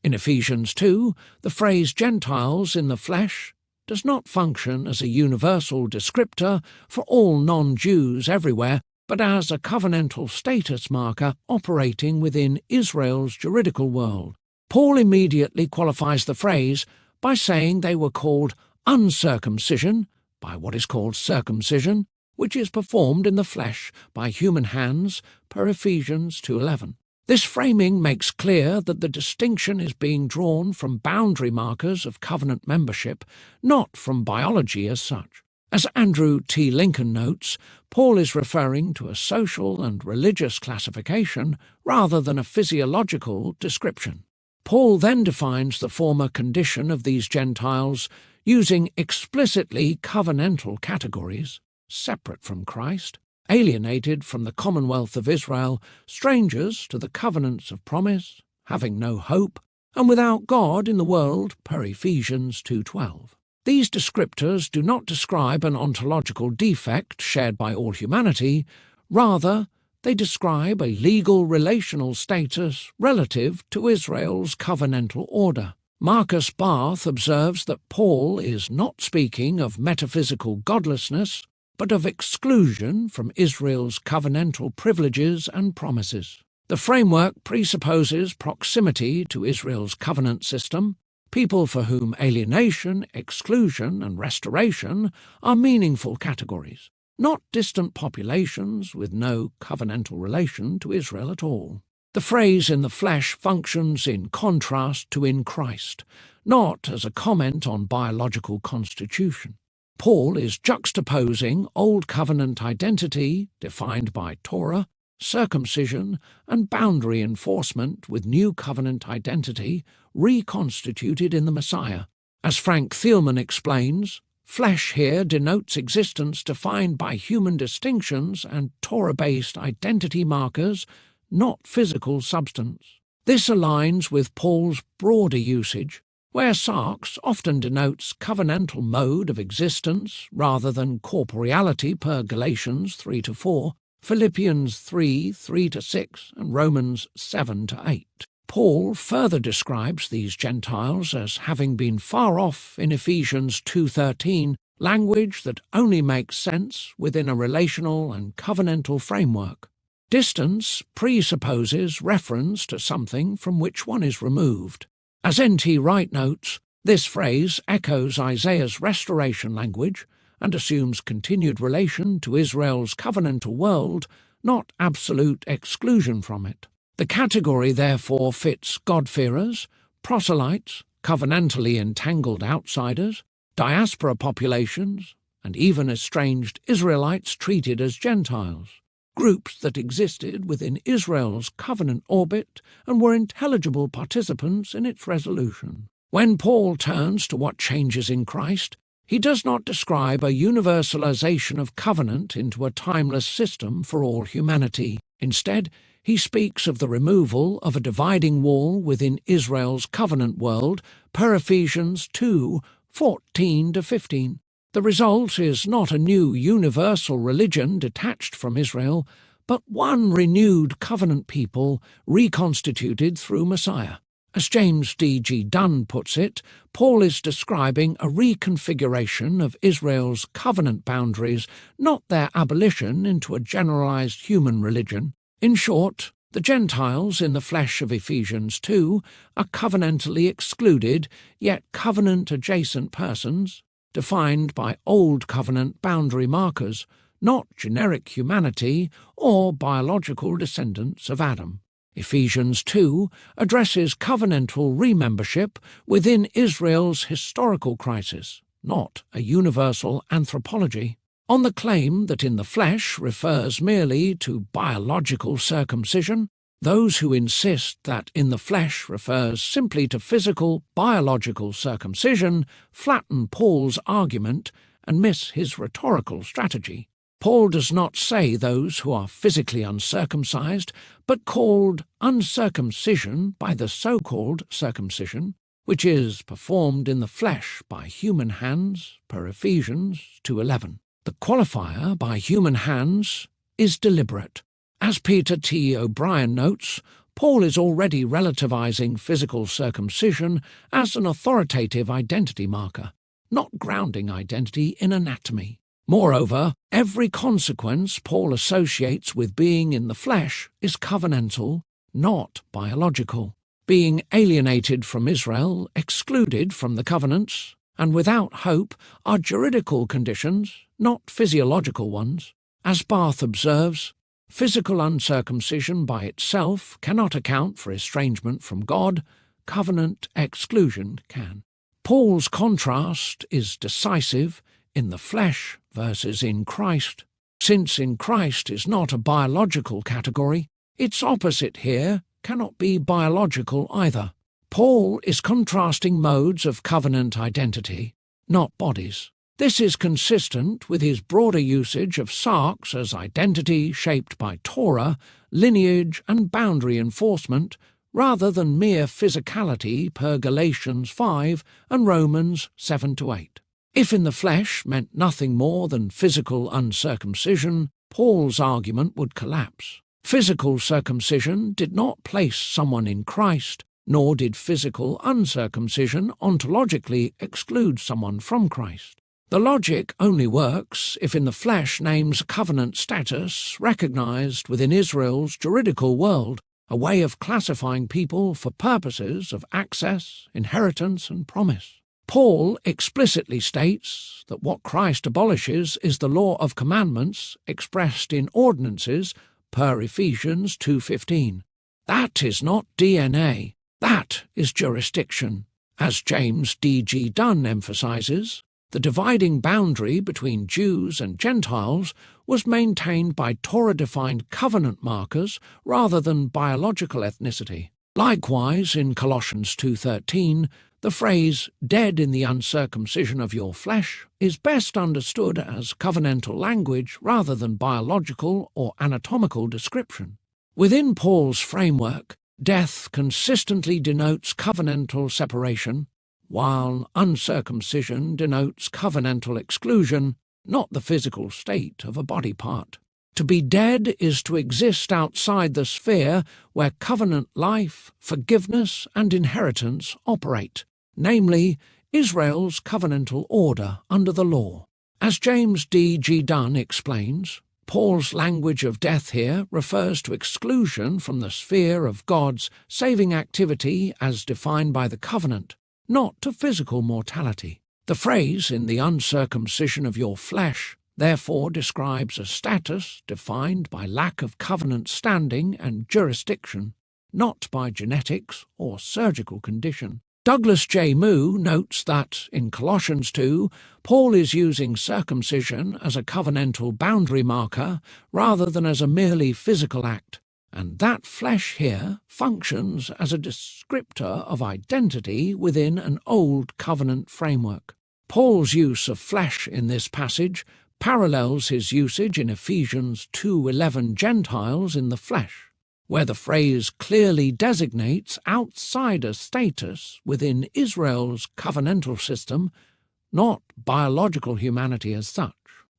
In Ephesians 2, the phrase Gentiles in the flesh does not function as a universal descriptor for all non-Jews everywhere, but as a covenantal status marker operating within Israel's juridical world. Paul immediately qualifies the phrase by saying they were called uncircumcision by what is called circumcision, which is performed in the flesh by human hands, per Ephesians 2:11. This framing makes clear that the distinction is being drawn from boundary markers of covenant membership, not from biology as such. As Andrew T. Lincoln notes, Paul is referring to a social and religious classification rather than a physiological description. Paul then defines the former condition of these Gentiles using explicitly covenantal categories, separate from Christ, alienated from the commonwealth of Israel, strangers to the covenants of promise, having no hope, and without God in the world, per Ephesians 2:12. These descriptors do not describe an ontological defect shared by all humanity, rather they describe a legal relational status relative to Israel's covenantal order. Marcus Barth observes that Paul is not speaking of metaphysical godlessness, but of exclusion from Israel's covenantal privileges and promises. The framework presupposes proximity to Israel's covenant system, people for whom alienation, exclusion, and restoration are meaningful categories, not distant populations with no covenantal relation to Israel at all. The phrase in the flesh functions in contrast to in Christ, not as a comment on biological constitution. Paul is juxtaposing Old Covenant identity, defined by Torah, circumcision, and boundary enforcement with New Covenant identity, reconstituted in the Messiah. As Frank Thielman explains, flesh here denotes existence defined by human distinctions and Torah-based identity markers, not physical substance. This aligns with Paul's broader usage, where sarx often denotes covenantal mode of existence rather than corporeality per Galatians 3-4, Philippians 3:3-6, and Romans 7-8. Paul further describes these Gentiles as having been far off in Ephesians 2:13, language that only makes sense within a relational and covenantal framework. Distance presupposes reference to something from which one is removed. As N.T. Wright notes, this phrase echoes Isaiah's restoration language and assumes continued relation to Israel's covenantal world, not absolute exclusion from it. The category therefore fits God-fearers, proselytes, covenantally entangled outsiders, diaspora populations, and even estranged Israelites treated as Gentiles, groups that existed within Israel's covenant orbit and were intelligible participants in its resolution. When Paul turns to what changes in Christ, he does not describe a universalization of covenant into a timeless system for all humanity. Instead, he speaks of the removal of a dividing wall within Israel's covenant world, per Ephesians 2:14-15. The result is not a new universal religion detached from Israel, but one renewed covenant people reconstituted through Messiah. As James D.G. Dunn puts it, Paul is describing a reconfiguration of Israel's covenant boundaries, not their abolition into a generalized human religion. In short, the Gentiles in the flesh of Ephesians 2 are covenantally excluded, yet covenant-adjacent persons, defined by Old Covenant boundary markers, not generic humanity or biological descendants of Adam. Ephesians 2 addresses covenantal remembership within Israel's historical crisis, not a universal anthropology. On the claim that in the flesh refers merely to biological circumcision, those who insist that in the flesh refers simply to physical, biological circumcision flatten Paul's argument and miss his rhetorical strategy. Paul does not say those who are physically uncircumcised, but called uncircumcision by the so-called circumcision, which is performed in the flesh by human hands, per Ephesians 2:11. The qualifier by human hands is deliberate. As Peter T. O'Brien notes, Paul is already relativizing physical circumcision as an authoritative identity marker, not grounding identity in anatomy. Moreover, every consequence Paul associates with being in the flesh is covenantal, not biological. Being alienated from Israel, excluded from the covenants, and without hope are juridical conditions, not physiological ones. As Barth observes, physical uncircumcision by itself cannot account for estrangement from God, covenant exclusion can. Paul's contrast is decisive in the flesh versus in Christ. Since in Christ is not a biological category, its opposite here cannot be biological either. Paul is contrasting modes of covenant identity, not bodies. This is consistent with his broader usage of sarx as identity shaped by Torah, lineage and boundary enforcement, rather than mere physicality per Galatians 5 and Romans 7-8. If in the flesh meant nothing more than physical uncircumcision, Paul's argument would collapse. Physical circumcision did not place someone in Christ, nor did physical uncircumcision ontologically exclude someone from Christ. The logic only works if in the flesh names covenant status recognized within Israel's juridical world, a way of classifying people for purposes of access, inheritance, and promise. Paul explicitly states that what Christ abolishes is the law of commandments expressed in ordinances per Ephesians 2:15. That is not DNA, that is jurisdiction. As James D.G. Dunn emphasizes, the dividing boundary between Jews and Gentiles was maintained by Torah-defined covenant markers rather than biological ethnicity. Likewise, in Colossians 2:13, the phrase, "dead in the uncircumcision of your flesh," is best understood as covenantal language rather than biological or anatomical description. Within Paul's framework, death consistently denotes covenantal separation, while uncircumcision denotes covenantal exclusion, not the physical state of a body part. To be dead is to exist outside the sphere where covenant life, forgiveness, and inheritance operate, namely, Israel's covenantal order under the law. As James D.G. Dunn explains, Paul's language of death here refers to exclusion from the sphere of God's saving activity as defined by the covenant, not to physical mortality. The phrase, "in the uncircumcision of your flesh," therefore describes a status defined by lack of covenant standing and jurisdiction, not by genetics or surgical condition. Douglas J. Moo notes that, in Colossians 2, Paul is using circumcision as a covenantal boundary marker rather than as a merely physical act, and that flesh here functions as a descriptor of identity within an old covenant framework. Paul's use of flesh in this passage parallels his usage in Ephesians 2:11 Gentiles in the flesh, where the phrase clearly designates outsider status within Israel's covenantal system, not biological humanity as such.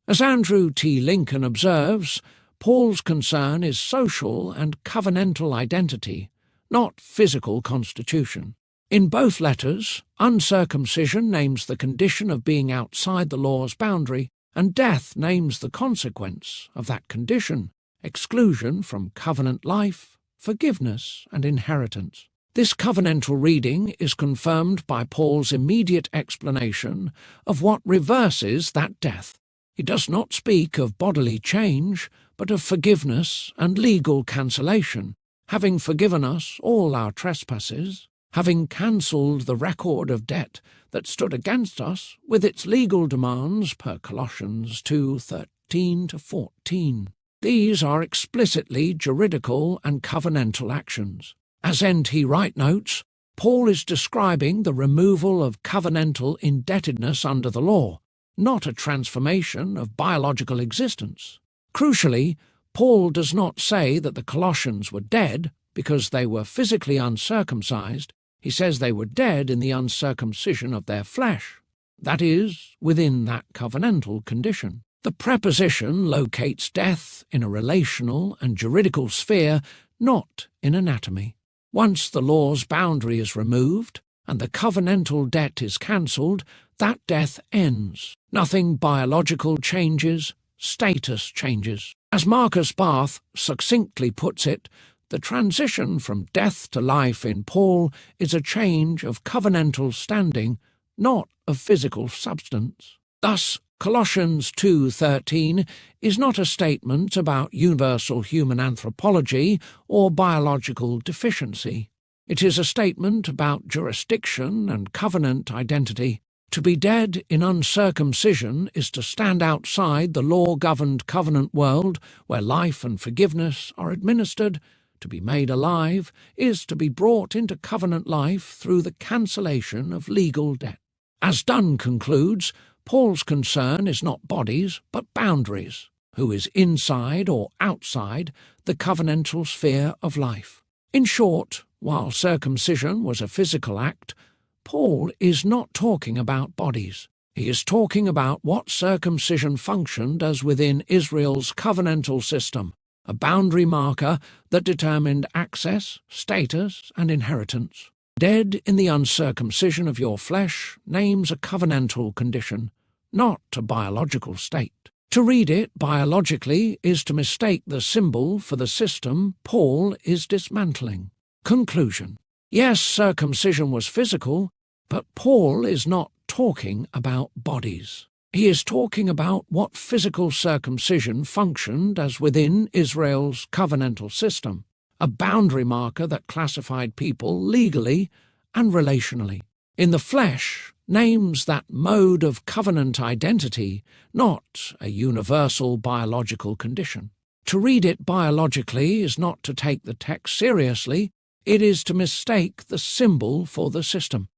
As Andrew T. Lincoln observes, Paul's concern is social and covenantal identity, not physical constitution. In both letters, uncircumcision names the condition of being outside the law's boundary, and death names the consequence of that condition, exclusion from covenant life, forgiveness, and inheritance. This covenantal reading is confirmed by Paul's immediate explanation of what reverses that death. He does not speak of bodily change, but of forgiveness and legal cancellation, having forgiven us all our trespasses, having cancelled the record of debt that stood against us with its legal demands per Colossians 2:13-14. These are explicitly juridical and covenantal actions. As N.T. Wright notes, Paul is describing the removal of covenantal indebtedness under the law, not a transformation of biological existence. Crucially, Paul does not say that the Colossians were dead because they were physically uncircumcised. He says they were dead in the uncircumcision of their flesh, that is, within that covenantal condition. The preposition locates death in a relational and juridical sphere, not in anatomy. Once the law's boundary is removed and the covenantal debt is cancelled, that death ends. Nothing biological changes, status changes. As Marcus Barth succinctly puts it, the transition from death to life in Paul is a change of covenantal standing, not of physical substance. Thus, Colossians 2:13 is not a statement about universal human anthropology or biological deficiency. It is a statement about jurisdiction and covenant identity. To be dead in uncircumcision is to stand outside the law-governed covenant world where life and forgiveness are administered. To be made alive is to be brought into covenant life through the cancellation of legal debt. As Dunn concludes, Paul's concern is not bodies but boundaries, who is inside or outside the covenantal sphere of life. In short, while circumcision was a physical act, Paul is not talking about bodies. He is talking about what circumcision functioned as within Israel's covenantal system, a boundary marker that determined access, status, and inheritance. Dead in the uncircumcision of your flesh names a covenantal condition, not a biological state. To read it biologically is to mistake the symbol for the system Paul is dismantling. Conclusion. Yes, circumcision was physical, but Paul is not talking about bodies. He is talking about what physical circumcision functioned as within Israel's covenantal system, a boundary marker that classified people legally and relationally. In the flesh names that mode of covenant identity, not a universal biological condition. To read it biologically is not to take the text seriously, it is to mistake the symbol for the system.